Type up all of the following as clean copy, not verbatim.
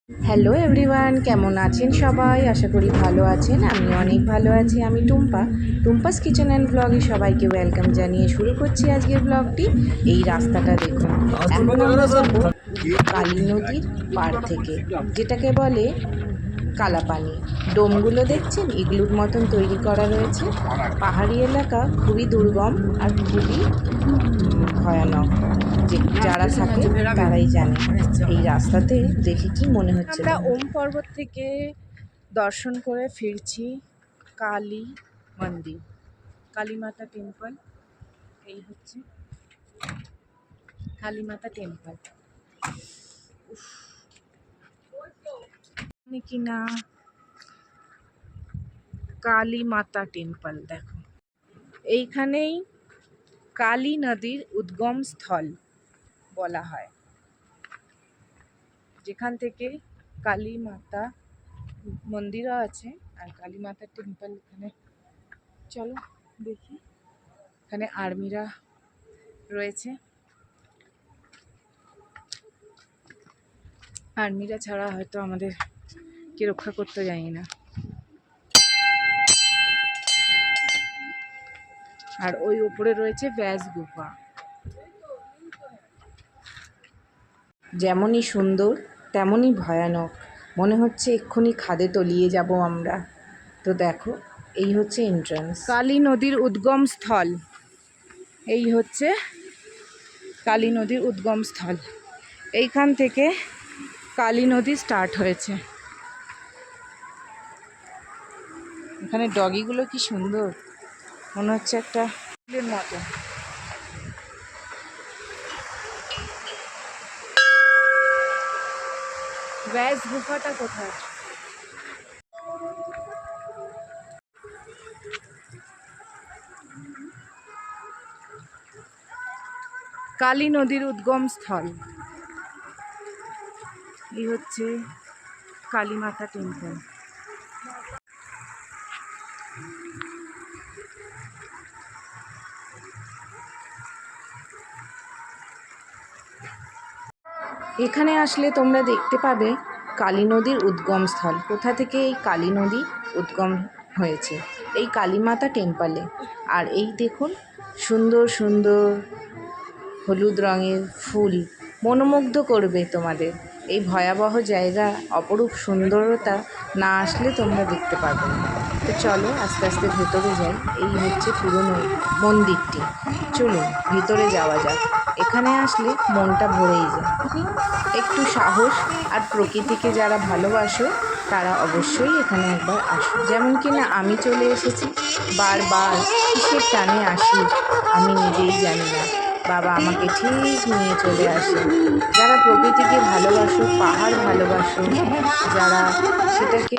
Hello everyone, কেমন আছেন সবাই? আশা করি ভালো আছেন। আমি অনেক ভালো আছি। আমি টুম্পাস কিচেন অ্যান্ড ব্লগে সবাইকে ওয়েলকাম জানিয়ে শুরু করছি আজকের ব্লগটি। এই রাস্তাটা দেখুন, এখন আমরা যাব কালী নদীর পাড় থেকে, যেটাকে বলে কালাপানি। ডোমগুলো দেখছেন, ইগলুর মতন তৈরি করা রয়েছে। পাহাড়ি এলাকা, খুবই দুর্গম আর খুবই ভয়ানক। যে যারা থাকে তারাই জানে। এই রাস্তাতে দেখে কি মনে হচ্ছে, আমরা ওম পর্বত থেকে দর্শন করে ফিরছি কালী মন্দির, কালীমাতা টেম্পল। এই হচ্ছে কালীমাতা টেম্পল। কিনা কালীমাতা টেম্পল দেখো, এইখানেই কালী নদীর উদ্গম স্থল বলা হয়, যেখান থেকে কালী মাতা মন্দিরও আছে আর কালী মাতা টেম্পল। এখানে চলো দেখি, এখানে আর্মিরা রয়েছে। আর্মিরা ছাড়া হয়তো আমাদের কে রক্ষা করতে জানি না। আর ওই উপরে রয়েছে ব্যাস গুফা। যেমনই সুন্দর তেমনই ভয়ানক, মনে হচ্ছে এক্ষুনি খাদে তলিয়ে যাব আমরা। তো দেখো, এই হচ্ছে এন্ট্রান্স, কালী নদীর উদ্গম স্থল। এই হচ্ছে কালী নদীর উদ্গম স্থল। এইখান থেকে কালী নদী স্টার্ট হয়েছে। এখানে ডগিগুলো কি সুন্দর, মনে হচ্ছে একটা ফুলের মতো। ব্যাস গুফাটা কোথায়? কালী নদীর উদ্গম স্থল। এই হচ্ছে কালীমাতা টেম্পল। এখানে আসলে তোমরা দেখতে পাবে কালী নদীর উদ্গম স্থল। কোথা থেকে এই কালী নদী উদ্গম হয়েছে? এই কালীমাতা টেম্পলে। আর এই দেখুন, সুন্দর সুন্দর হলুদ রঙের ফুল মনোমুগ্ধ করবে তোমাদের। এই ভয়াবহ জায়গা, অপরূপ সুন্দরতা না আসলে তোমরা দেখতে পাবে না। তো চলো আস্তে আস্তে ভেতরে যাই। এই হচ্ছে পুরনো মন্দিরটি। চলুন ভিতরে যাওয়া যাক। এখানে আসলে মনটা ভরেই যায়। একটু সাহস আর প্রকৃতিকে যারা ভালোবাসো তারা অবশ্যই এখানে একবার আসো। যেমন কিনা আমি চলে এসেছি। বারবার কিসের টানে আসি আমি নিজেই জানি না, বাবা আমাকে ঠিক নিয়ে চলে আসে। যারা প্রকৃতিকে ভালোবাসো, পাহাড় ভালোবাসো, যারা সেটাকে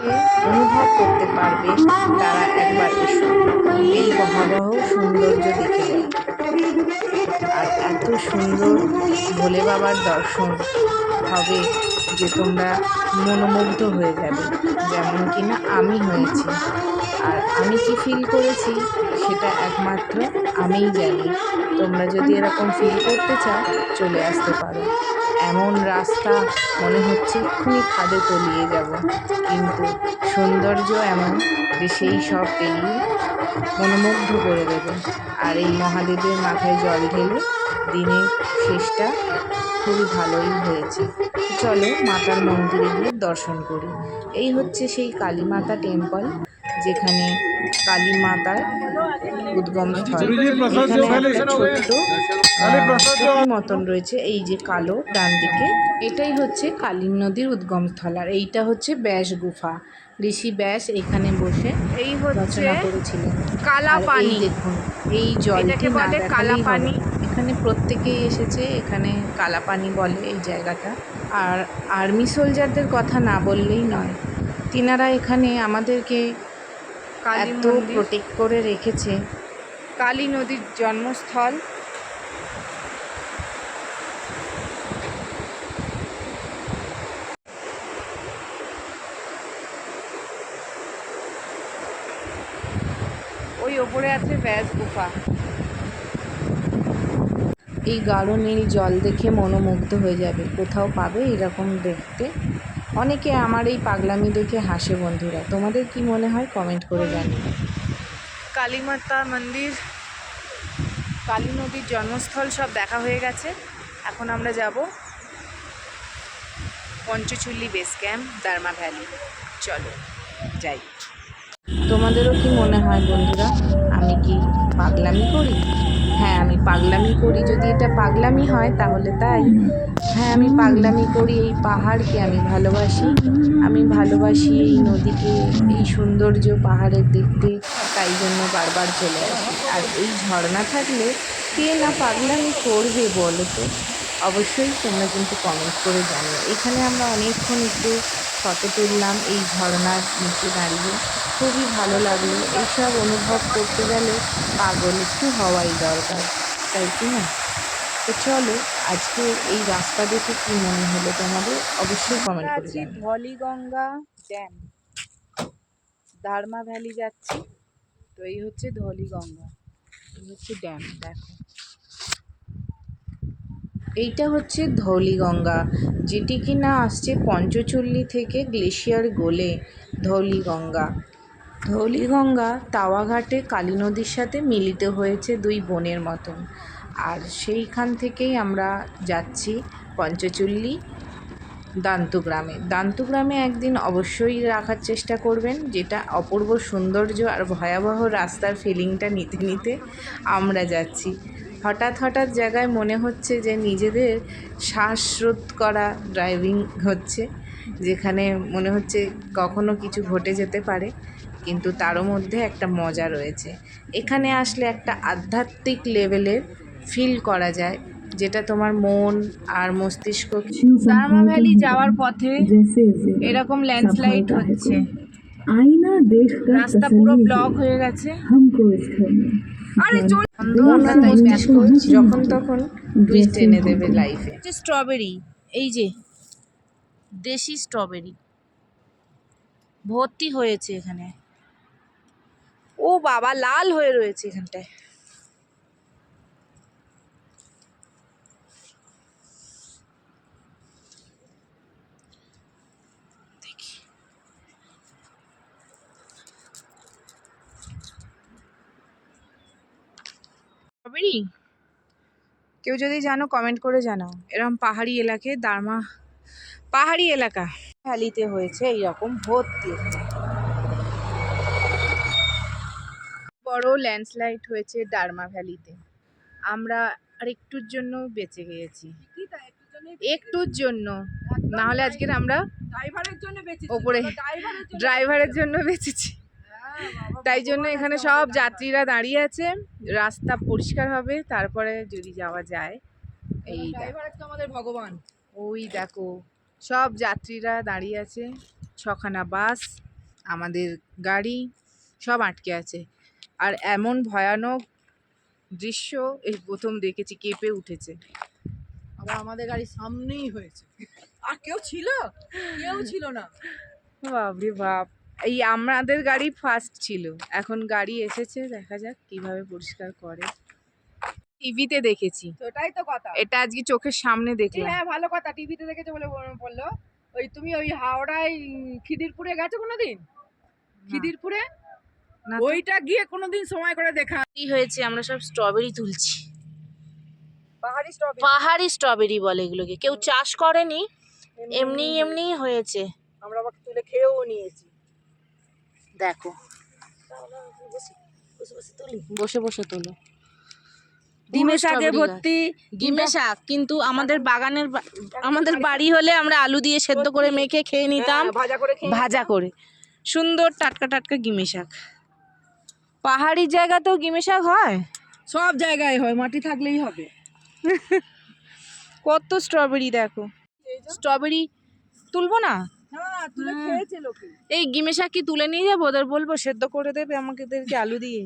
অনুভব করতে পারবে, তারা একবার এসো, এই ভয়াবহ সৌন্দর্য দেখে যাও। আর এত সুন্দর ভোলে বাবার দর্শন হবে যে তোমরা মনোমুগ্ধ হয়ে যাবে, যেমন কিনা আমি হয়েছি। আর আমি কি ফিল করেছি সেটা একমাত্র আমিই জানি। তোমরা যদি এরকম ফিল করতে চাও, চলে আসতে পারো। এমন রাস্তা, মনে হচ্ছে এক্ষুনি খাদে তলিয়ে যাব, কিন্তু সৌন্দর্য এমন যে সেই সব পেরিয়ে মনোমুগ্ধ করে দেবে। আর এই মহাদেবের মাথায় জল ঢেলে দিনের শেষটা খুবই ভালোই হয়েছে। চলো মাতার মন্দিরে গিয়ে দর্শন করি। এই হচ্ছে সেই কালীমাতা টেম্পল, যেখানে কালী মাতার উদ্গম স্থল। এখানে একটা ছোট্ট পুকুর মতন রয়েছে, এই যে কালো ডান দিকে, এটাই হচ্ছে কালী নদীর উদ্গম স্থল। আর এইটা হচ্ছে ব্যাস গুফা। ঋষি ব্যাস এখানে বসে এই রচনা করেছিলেন। কালাপানি দেখুন, এই জলকে বলে কালাপানি। এখানে প্রত্যেকেই এসেছে, এখানে কালাপানি বলে এই জায়গাটা। আর আর্মি সোলজারদের কথা না বললেই নয়, তিনারা এখানে আমাদেরকে এত প্রোটেক্ট করে রেখেছে। কালী নদীর জন্মস্থল। ওই ওপরে আছে ব্যাস গুফা। এই গাঢ় নীল জল দেখে মনোমুগ্ধ হয়ে যাবে। কোথাও পাবে এরকম দেখতে অনেকে আমার এই পাগলামি দেখে হাসে বন্ধুরা। তোমাদের কি মনে হয় কমেন্ট করে জানিও। কালীমাতা মন্দির, কালী নদীর জন্মস্থল সব দেখা হয়ে গেছে। এখন আমরা যাব Panchchuli base camp, Darma valley. চলো যাই। তোমাদেরও কি মনে হয় বন্ধুরা আমি কি পাগলামি করি? হ্যাঁ, আমি পাগলামি করি। যদি এটা পাগলামি হয় তাহলে তাই। হ্যাঁ, আমি পাগলামি করি। এই পাহাড়কে আমি ভালোবাসি, আমি ভালোবাসি এই নদীকে, এই সৌন্দর্য পাহাড়ের দেখতে। তাই জন্য বারবার চলে আসি। আর এই ঝর্ণা থাকলে কে না পাগলামি করবে বলো তো? অবশ্যই তোমরা কিন্তু কমেন্ট করে জানিও। এখানে আমরা অনেকক্ষণ একটু ফটো তুললাম এই ঝর্ণার নিচে দাঁড়িয়ে, খুবই ভালো লাগলো। এইসব অনুভব করতে গেলে পাগল একটু হওয়াই দরকার, তাই কি না? তো চলো, আজকে এই রাস্তা দেখে কি মনে হলো তোমাদের অবশ্যই কমেন্ট করে জানিও। ধলিগঙ্গা ড্যাম, দারমা ভ্যালি যাচ্ছি। তো এই হচ্ছে ধলিগঙ্গা, এই হচ্ছে ড্যাম। দেখো, এইটা হচ্ছে ধৌলিগঙ্গা, যেটি কিনা আসছে পঞ্চচুল্লি থেকে গ্লেশিয়ার গলে। ধৌলিগঙ্গা, ধৌলিগঙ্গা তাওয়াঘাটে কালী নদীর সাথে মিলিত হয়েছে দুই বোনের মতন। আর সেইখান থেকেই আমরা যাচ্ছি পঞ্চচুল্লি দান্তুগ্রামে। দান্তুগ্রামে একদিন অবশ্যই রাখার চেষ্টা করবেন, যেটা অপূর্ব সৌন্দর্য আর ভয়াবহ রাস্তার ফিলিংটা নিতে নিতে আমরা যাচ্ছি। হঠাৎ হঠাৎ জায়গায় মনে হচ্ছে যে নিজেদের শ্বাসরোধ করা ড্রাইভিং হচ্ছে, যেখানে মনে হচ্ছে কখনো কিছু ঘটে যেতে পারে, কিন্তু তারও মধ্যে একটা মজা রয়েছে। এখানে আসলে একটা আধ্যাত্মিক লেভেলের ফিল করা যায়, যেটা তোমার মন আর মস্তিষ্ক। দারমা ভ্যালি যাওয়ার পথে এরকম ল্যান্ডস্লাইড হচ্ছে, রাস্তা পুরো ব্লক হয়ে গেছে। আমরা তাই যখন তখন টুইস্ট এনে দেবে লাইফে। স্ট্রবেরি, এই যে দেশি স্ট্রবেরি ভর্তি হয়েছে এখানে। ও বাবা, লাল হয়ে রয়েছে এখানটায়। স্ট্রবেরি কেউ যদি জানো কমেন্ট করে জানাও। এরকম পাহাড়ি এলাকায় দারমা, পাহাড়ি এলাকা ভ্যালিতে হয়েছে এইরকম ভর্তি। বড় ল্যান্ডস্লাইড হয়েছে দারমা ভ্যালিতে। আমরা আর একটুর জন্য বেঁচে গিয়েছি, একটুর জন্য, না হলে আজকের আমরা ওপরে ড্রাইভারের জন্য বেঁচেছি। তাই জন্য এখানে সব যাত্রীরা দাঁড়িয়ে আছে, রাস্তা পরিষ্কার হবে তারপরে যদি যাওয়া যায়। এই আমাদের ভগবান, ওই দেখো সব যাত্রীরা দাঁড়িয়ে আছে, 6খানা বাস, আমাদের গাড়ি সব আটকে আছে। আর এমন ভয়ানক দৃশ্য এই প্রথম দেখেছি, কেঁপে উঠেছে। আবার আমাদের গাড়ির সামনেই হয়েছে, আর কেউ ছিল না। বাপরে বাপ, এই আমাদের গাড়ি ফার্স্ট ছিল, এখন গাড়ি এসেছে, দেখা যাক কিভাবে পরিষ্কার করে। টিভিতে দেখেছি, ওটাই তো কথা, এটা আজকে চোখের সামনে দেখলাম। হ্যাঁ ভালো কথা, টিভিতে দেখেছো বলে বললো। ওই তুমি ওই হাওড়ায় খিদিরপুরে গেছো কোনোদিন? খিদিরপুরে ওইটা গিয়ে কোনোদিন সময় করে দেখা। কি হয়েছে, আমরা সব স্ট্রবেরি তুলছি। পাহাড়ি পাহাড়ি স্ট্রবেরি বলে এগুলোকে, কেউ চাষ করেনি, এমনি এমনি হয়েছে। আমরা আবার তুলে খেয়েও নিয়েছি। দেখো, বসে বসে তোলো। ডিমে শাকে ভর্তি, ডিমে শাক, কিন্তু আমাদের বাগানের আমাদের বাড়ি হলে আমরা আলু দিয়ে সেদ্ধ করে মেখে খেয়ে নিতাম, ভাজা করে। সুন্দর টাটকা টাটকা গিমে শাক। পাহাড়ি জায়গাতেও গিমে শাক হয়, সব জায়গায় হয়, মাটি থাকলেই হবে। কত স্ট্রবেরি দেখো। স্ট্রবেরি তুলবো না? তুলে খেয়েছে লোকে। এই গিমে শাক কি তুলে নিয়ে যাবো, ওদের বলবো সেদ্ধ করে দেবে আমাদেরকে আলু দিয়ে,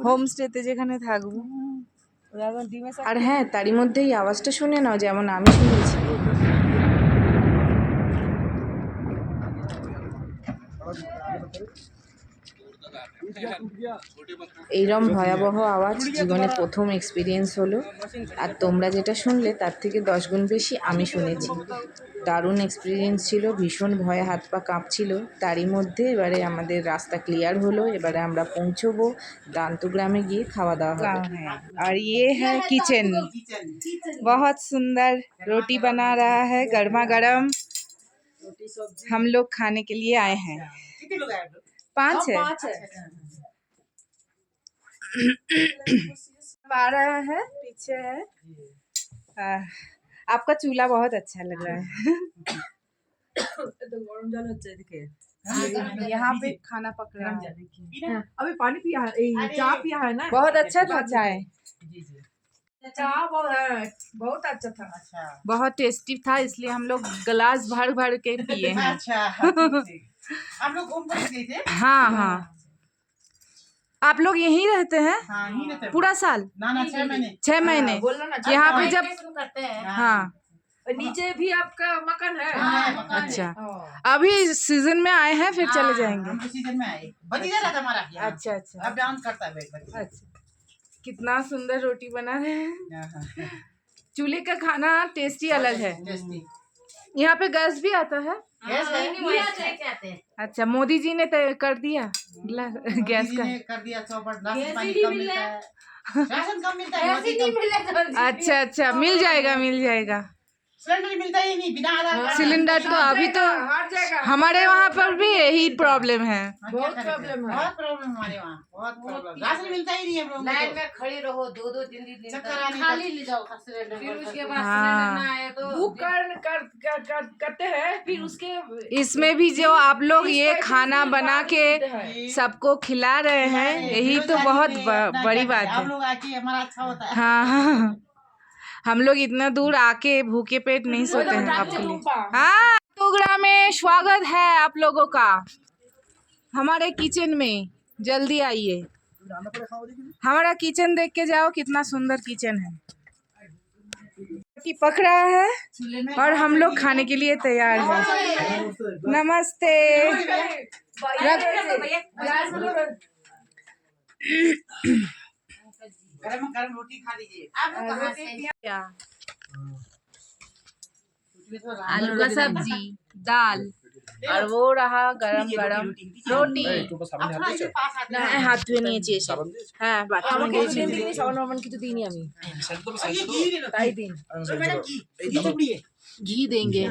হোমস্টেতে যেখানে থাকবো। আর হ্যাঁ, তারই মধ্যে এই আওয়াজটা শুনে নাও, যেমন আমি শুনেছি। এইরকম ভয়াবহ আওয়াজ জীবনে প্রথম এক্সপিরিয়েন্স হলো। আর তোমরা যেটা শুনলে তার থেকে 10 গুণ বেশি আমি শুনেছি। দারুণ এক্সপিরিয়েন্স ছিল, ভীষণ ভয়ে হাত পা কাঁপছিল। তারই মধ্যে এবারে আমাদের রাস্তা ক্লিয়ার হলো। এবারে আমরা পৌঁছবো দান্তগ্রামে, গিয়ে খাওয়া দাওয়া হবে। और ये है किचन, बहुत सुंदर रोटी बना रहा है गर्मा गर्म। हम लोग खाने के लिए आए हैं। कितने लोग आए आप लोग? 5 है। आ रहा है, पीछे है। आपका चूल्हा बहुत अच्छा लग रहा है। यहाँ पे खाना पक रहा है। अभी पानी पिया है, चाय पिया है ना। बहुत अच्छा था चाय, चाय बहुत अच्छा था। अच्छा बहुत टेस्टी था, इसलिए हम लोग गिलास भर भर के पिए हैं। अच्छा ठीक। आप लोग घूम कर गए थे? हाँ हाँ। आप लोग यहीं रहते हैं हाँ यहीं रहते हैं। पूरा साल? ना 6 महीने। 6 महीने बोलो ना, यहाँ पे जब करते हैं। हाँ नीचे भी आपका मकान है। हाँ, मकान है। अच्छा, अभी सीजन में आए हैं, फिर चले जाएंगे। हम सीजन में आए। भतीजा रहता हमारा यहाँ। अच्छा अच्छा अब डांस करता है भतीजा। अच्छा। कितना सुंदर रोटी बना रहे हैं। हाँ, हाँ, चूल्हे का खाना टेस्टी अलग है। टेस्टी। यहाँ पे गैस भी आता है? गैस है? अच्छा, मोदी जी ने तय कर दिया गैस दीदी का। ने कर दिया 100 पर राशन पानी कम मिलता है। राशन कम मिलता है, मोदी कम। अच्छा अच्छा, मिल जाएगा मिल जाएगा। सिलेंडर मिलता ही नहीं बिना आधार कार्ड। सिलेंडर तो अभी तो हर जगह हमारे वहाँ पर भी यही प्रॉब्लम है। हाँ, क्या बहुत करें? प्रॉब्लम है। बहुत प्रॉब्लम हमारे वहाँ, बहुत प्रॉब्लम। राशन मिलता ही नहीं हम लोगों लाइन को। में खड़ी रहो 2-2 3-3 दिन चक्कर तक, आने खाली का। ले जाओ सिलेंडर, फिर उसके बाद हाँ। सिलेंडर ना आए तो बुक करते हैं, फिर उसके इसमें भी जो आप लोग ये खाना बना के सबको खिला रहे हैं, यही तो बहुत बड़ी बात आप है। लोग आके हमारा अच्छा होता है। हाँ हाँ, हम लोग इतना दूर आके भूखे पेट नहीं सोते हैं आपके लिए। हाँ, दान्तोग्राम में स्वागत है आप लोगों का हमारे किचन में। जल्दी आइए, हमारा किचन देख के जाओ, कितना सुंदर किचन है। रोटी पक रहा है और हम लोग खाने के लिए तैयार हैं। नमस्ते। गरम गरम रोटी खा लीजिए। क्या? आलू का सब्जी, दाल, और वो रहा गरम गरम रोटी। अपना इसे पास आते हैं। হাত ধুয়ে নিয়েছি এসে। হ্যাঁ, বাথরুমে গিয়েছিলাম। সামান্য কিছু দিইনি আমি, और ये घी ले लो। তাই দিন। लो मैडम घी। घी टुकड़ी है। घी देंगे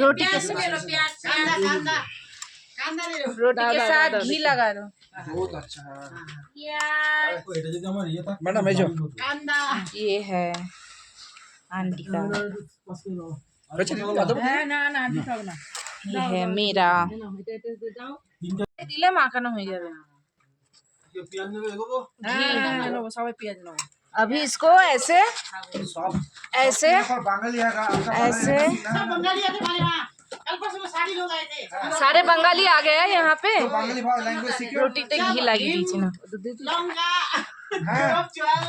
रोटी के प्याज साथ। ले लो, प्याज कांदा कांदा कांदा ले लो। रोटी के साथ घी लगा दो। बहुत अच्छा है। प्याज मैडम ये जो कांदा। ये है आंटी का, না না দিতে হবে না। ये है मेरा। দিলে মাখানো হয়ে যাবে। হ্যাঁ নেবো, সবাই পেঁয়াজ নেবো। अभी इसको ऐसे ऐसे बांगाली ऐसे सब बंगाली आते हमारे वहाँ। कल परसों में सारी लोग आए थे। सारे बंगाली आ गए हैं यहाँ पे। बांगाली लैंग्वेज सीखे। रोटी पे घी लगी दीजिए ना। लौंगा। हाँ। चल।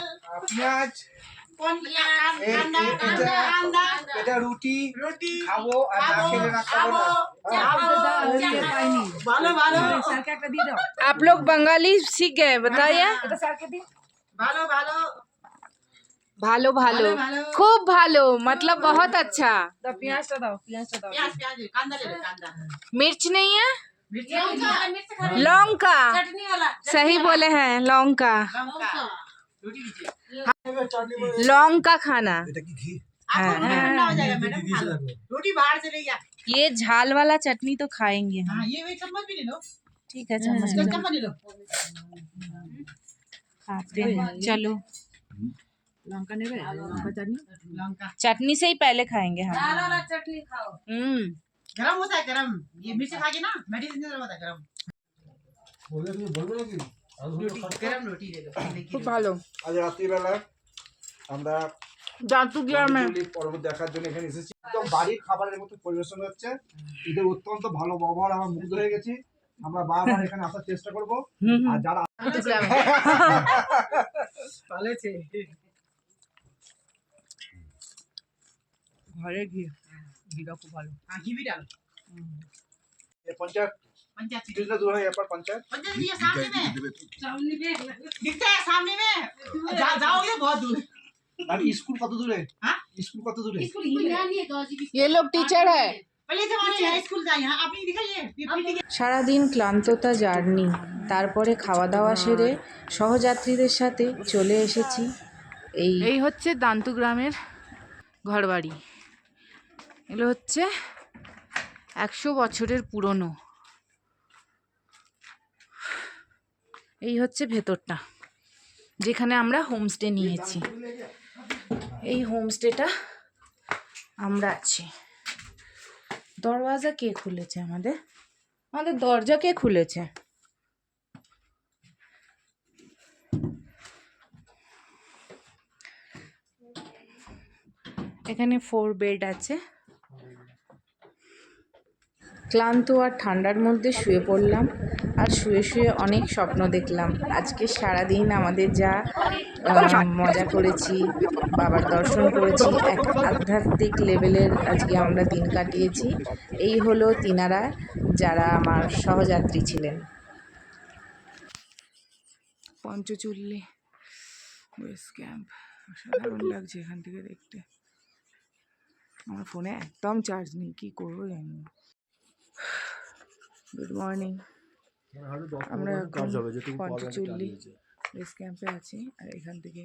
পেঁয়াজ, कांदा कांदा कांदा। এটা রুটি रोटी খাবো আর না খেলে না খাবো না। ভালো ভালো স্যারকে একটা দিয়ে দাও, आप लोग बंगाली सीख गए, बताइए। এটা স্যারকে দিই। ভালো ভালো भालो भालो, भालो। खूब भालो, मतलब बहुत अच्छा। দাও পেঁয়াজটা দাও, পেঁয়াজটা দাও। प्याज प्याज कांदा ले लो कांदा। मिर्च नहीं है? मिर्ची लौंगा, मिर्च खा लौंगा, चटनी वाला सही बोले हैं, लौंगा। लौंगा। रोटी लीजिए। लौंग का खाना। এটা কি ঘি? आपको हाँ, रोटी ठंडा हो जाएगा मैडम खा लो। रोटी बाहर से ले जा। ये झाल वाला चटनी तो खाएंगे हम। हाँ ये वही चम्मच भी ले लो। ठीक है, चम्मच इसका ले चम्मच ले लो। खाते हैं। चलो, লঙ্কা নেবে, লঙ্কা চাটনি। लौंगा। चटनी से ही पहले खाएंगे हम। दाल वाला चटनी खाओ। गरम होता है गरम। ये मिर्च खा के ना मेडिसिन जैसा होता है गरम। गरम रोटी ले लो। খুব ভালো। আজ রাত্রিবেলা আমরা দান্তগ্রামে পর্ব দেখার জন্য এখানে এসেছি। একদম বাড়ির খাবারের মতো পরিবেশন হচ্ছে। এদের অত্যন্ত ভালো ব্যবহার, আমরা মুগ্ধ হয়ে গেছি। আমরা বারবার এখানে আসার চেষ্টা করব। আর যারা পালেছে ঘরে ঘি, ঘিটা খুব ভালো। हाँ घी भी डालो। पंचायत पंचायत जितना दूर है यहाँ पर पंचायत पंचायत ये सामने में सामने में दिखता है सामने में। जाओगे बहुत दूर। আর स्कूल কত দূরে? हाँ? स्कूल कत दूर है? स्कूल ही है। ये लोग टीचर है। पहले जमाने में स्कूल जाए यहाँ आपने दिखाइए সারাদিন ক্লান্ততা জার্নি, তারপরে খাওয়া দাওয়া সেরে সহযাত্রীদের সাথে চলে এসেছি এই এই হচ্ছে দান্তু গ্রামের ঘরবাড়ি। এগুলো হচ্ছে 100 বছরের পুরনো। এই হচ্ছে ভেতরটা, যেখানে আমরা হোমস্টে নিয়েছি। এই হোমস্টেটা আমরা আছি। দরওয়াজা কে খুলেছে? আমাদের দরজা কে খুলেছে? এখানে 4 বেড আছে। ক্লান্ত আর ঠান্ডার মধ্যে শুয়ে পড়লাম, আর শুয়ে শুয়ে অনেক স্বপ্ন দেখলাম। আজকে সারাদিন আমাদের যা মজা করেছি, বাবার দর্শন করেছি, এক আধ্যাত্মিক লেভেলের আজকে আমরা দিন কাটিয়েছি। এই হলো তিনারা, যারা আমার সহযাত্রী ছিলেন। পঞ্চচুল্লি বেস ক্যাম্প, অসাধারণ লাগছে এখান থেকে দেখতে। আমার ফোনে একদম চার্জ নেই, কি করবো জানি না। Good morning. আমরা এখন পঞ্চচুল্লি বেস ক্যাম্পে আছি, আর এখান থেকে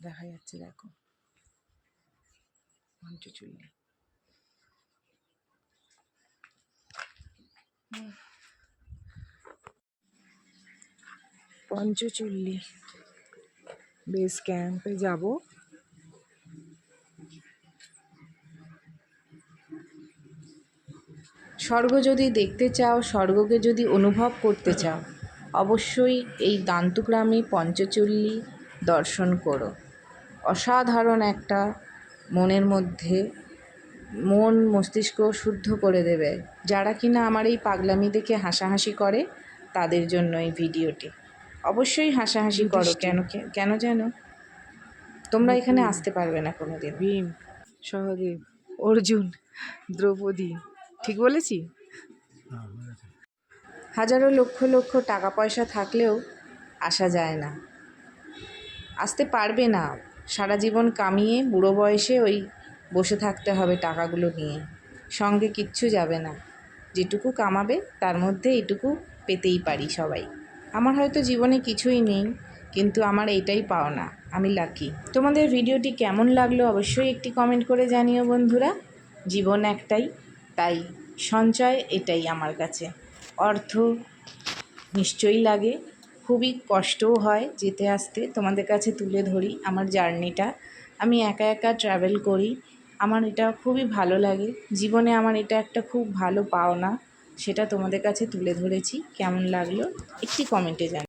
দেখা যাচ্ছে, দেখো পঞ্চচুল্লি। পঞ্চচুল্লি বেস ক্যাম্পে যাব। স্বর্গ যদি দেখতে চাও, স্বর্গকে যদি অনুভব করতে চাও, অবশ্যই এই দান্তুগ্রামে পঞ্চচুল্লি দর্শন করো। অসাধারণ একটা মনের মধ্যে মন মস্তিষ্ক শুদ্ধ করে দেবে। যারা কিনা আমার এই পাগলামি দেখে হাসাহাসি করে, তাদের জন্য এই ভিডিওটি। অবশ্যই হাসাহাসি করো, কেন জানো? তোমরা এখানে আসতে পারবে না কোনোদিন। ভীম, সহদেব, অর্জুন, দ্রৌপদী, ঠিক বলেছি? হাজারো লক্ষ লক্ষ টাকা পয়সা থাকলেও আসা যায় না, আসতে পারবে না। সারা জীবন কামিয়ে বুড়ো বয়সে ওই বসে থাকতে হবে টাকাগুলো নিয়ে, সঙ্গে কিচ্ছু যাবে না। যেটুকু কামাবে তার মধ্যে এইটুকু পেতেই পারি সবাই। আমার হয়তো জীবনে কিছুই নেই, কিন্তু আমার এইটাই পাওনা, আমি লাকি। তোমাদের ভিডিওটি কেমন লাগলো অবশ্যই একটি কমেন্ট করে জানিও বন্ধুরা। জীবন একটাই, তাই সঞ্চয় এটাই আমার কাছে। অর্থ নিশ্চয়ই লাগে, খুবই কষ্টও হয় যেতে আসতে। তোমাদের কাছে তুলে ধরি আমার জার্নিটা। আমি একা একা ট্রাভেল করি, আমার এটা খুবই ভালো লাগে। জীবনে আমার এটা একটা খুব ভালো পাওনা, সেটা তোমাদের কাছে তুলে ধরেছি। কেমন লাগলো একটি কমেন্টে জানাও।